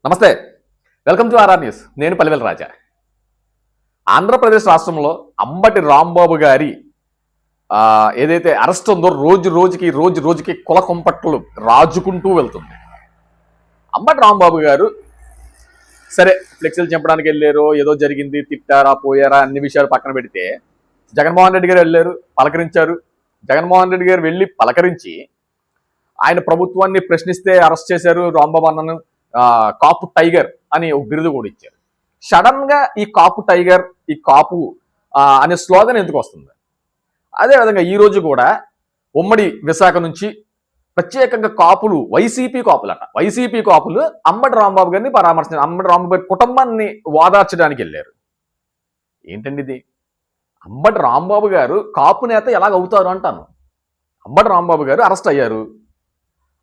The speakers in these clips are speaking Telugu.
నమస్తే, వెల్కమ్ టు ఆర్ఆర్ న్యూస్. నేను పలివెల రాజా. ఆంధ్రప్రదేశ్ రాష్ట్రంలో అంబటి రాంబాబు గారి ఏదైతే అరెస్ట్ ఉందో రోజు రోజుకి కుల కుంపట్లు రాజుకుంటూ వెళ్తుంది. అంబటి రాంబాబు గారు సరే ఫ్లెక్సీలు చంపడానికి వెళ్ళారు, ఏదో జరిగింది, తిట్టారా పోయారా అన్ని విషయాలు పక్కన పెడితే జగన్మోహన్ రెడ్డి గారు వెళ్ళారు, పలకరించారు. జగన్మోహన్ రెడ్డి గారు వెళ్ళి పలకరించి ఆయన ప్రభుత్వాన్ని ప్రశ్నిస్తే అరెస్ట్ చేశారు. రాంబాబు అన్నను కాపు టైగర్ అని ఒక బిరుదు కూడా ఇచ్చారు. సడన్ గా ఈ కాపు టైగర్, ఈ కాపు అనే స్లోగన్ ఎందుకు వస్తుంది? అదేవిధంగా ఈ రోజు కూడా ఉమ్మడి విశాఖ నుంచి ప్రత్యేకంగా కాపులు, వైసీపీ కాపులు అంబటి రాంబాబు గారిని పరామర్శించారు. అంబటి రాంబాబు గారి కుటుంబాన్ని ఓదార్చడానికి వెళ్ళారు. ఏంటండి ఇది? అంబటి రాంబాబు గారు కాపు నేత ఎలాగవుతారు అంటాను. అంబటి రాంబాబు గారు అరెస్ట్ అయ్యారు.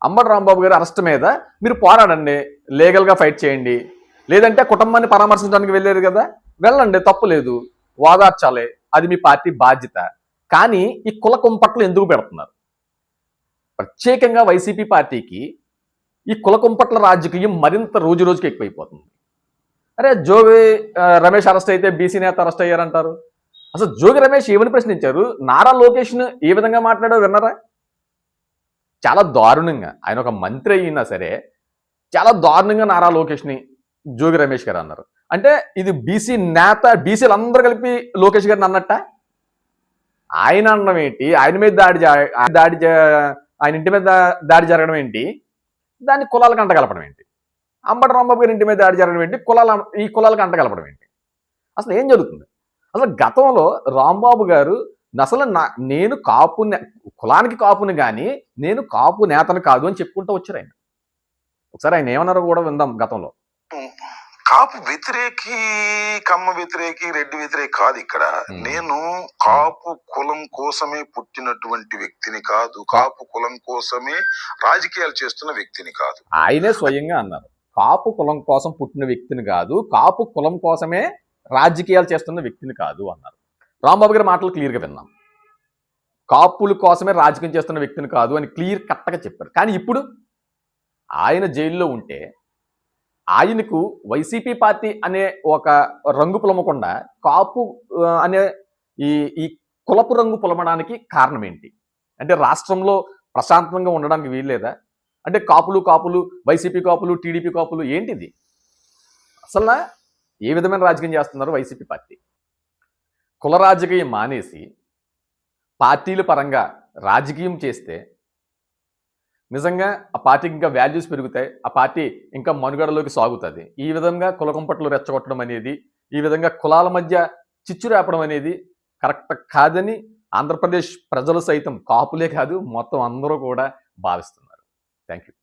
అంబటి రాంబాబు గారి అరెస్ట్ మీద మీరు పోరాడండి, లీగల్గా ఫైట్ చేయండి. లేదంటే కుటుంబాన్ని పరామర్శించడానికి వెళ్ళారు కదా, వెళ్ళండి, తప్పు లేదు, ఓదార్చాలి, అది మీ పార్టీ బాధ్యత. కానీ ఈ కుల కుంపట్లు ఎందుకు పెడుతున్నారు? ప్రత్యేకంగా వైసీపీ పార్టీకి ఈ కుల కుంపట్ల రాజకీయం మరింత రోజుకి ఎక్కువైపోతుంది. అరే జోగి రమేష్ అరెస్ట్ అయితే బీసీ నేత అరెస్ట్ అయ్యారంటారు. అసలు జోగి రమేష్ ఏమని ప్రశ్నించారు? నారా లోకేష్ను ఏ విధంగా మాట్లాడో విన్నారా? చాలా దారుణంగా, ఆయన ఒక మంత్రి అయినా సరే చాలా దారుణంగా నారా లోకేష్ని జోగి రమేష్ గారు అన్నారు. అంటే ఇది బీసీ నేత, బీసీలు అందరూ కలిపి లోకేష్ గారిని అన్నట్ట. ఆయన అనడం ఏంటి? ఆయన మీద ఆయన ఇంటి మీద దాడి జరగడం ఏంటి? దాన్ని కులాలకు అంటగలపడం ఏంటి? అంబటి రాంబాబు గారి ఇంటి మీద దాడి జరగడం ఏంటి? ఈ కులాలకు అంటగలపడం ఏంటి? అసలు ఏం జరుగుతుంది? అసలు గతంలో రాంబాబు గారు అసలు నేను కులానికి కాపుని కానీ నేను కాపు నేతను కాదు అని చెప్పుకుంటూ వచ్చారు ఆయన. ఒకసారి ఆయన ఏమన్నారో కూడా విందాం. గతంలో కాపు వ్యతిరేకి, కమ్మ వ్యతిరేకి, రెడ్డి వ్యతిరేకి కాదు. ఇక్కడ నేను కాపు కులం కోసమే పుట్టినటువంటి వ్యక్తిని కాదు, కాపు కులం కోసమే రాజకీయాలు చేస్తున్న వ్యక్తిని కాదు. ఆయనే స్వయంగా అన్నారు, కాపు కులం కోసం పుట్టిన వ్యక్తిని కాదు, కాపు కులం కోసమే రాజకీయాలు చేస్తున్న వ్యక్తిని కాదు అన్నారు. రాంబాబు గారి మాటలు క్లియర్గా విన్నాం. కాపుల కోసమే రాజకీయం చేస్తున్న వ్యక్తిని కాదు అని క్లియర్ కట్టగా చెప్పారు. కానీ ఇప్పుడు ఆయన జైల్లో ఉంటే ఆయనకు వైసీపీ పార్టీ అనే ఒక రంగు పులమకుండా కాపు అనే ఈ కులపు రంగు పులమడానికి కారణం ఏంటి? అంటే రాష్ట్రంలో ప్రశాంతంగా ఉండడానికి వీల్లేదా? అంటే కాపులు వైసీపీ కాపులు, టీడీపీ కాపులు ఏంటిది? అసలు ఏ విధమైన రాజకీయం చేస్తున్నారు వైసీపీ పార్టీ? కుల రాజకీయం మానేసి పార్టీల పరంగా రాజకీయం చేస్తే నిజంగా ఆ పార్టీకి ఇంకా వాల్యూస్ పెరుగుతాయి, ఆ పార్టీ ఇంకా మనుగడలోకి సాగుతుంది. ఈ విధంగా కుల కుంపట్లు రెచ్చగొట్టడం అనేది, ఈ విధంగా కులాల మధ్య చిచ్చు రేపడం అనేది కరెక్ట్ కాదని ఆంధ్రప్రదేశ్ ప్రజలు సైతం, కాపులే కాదు మొత్తం అందరూ కూడా భావిస్తున్నారు. Thank you.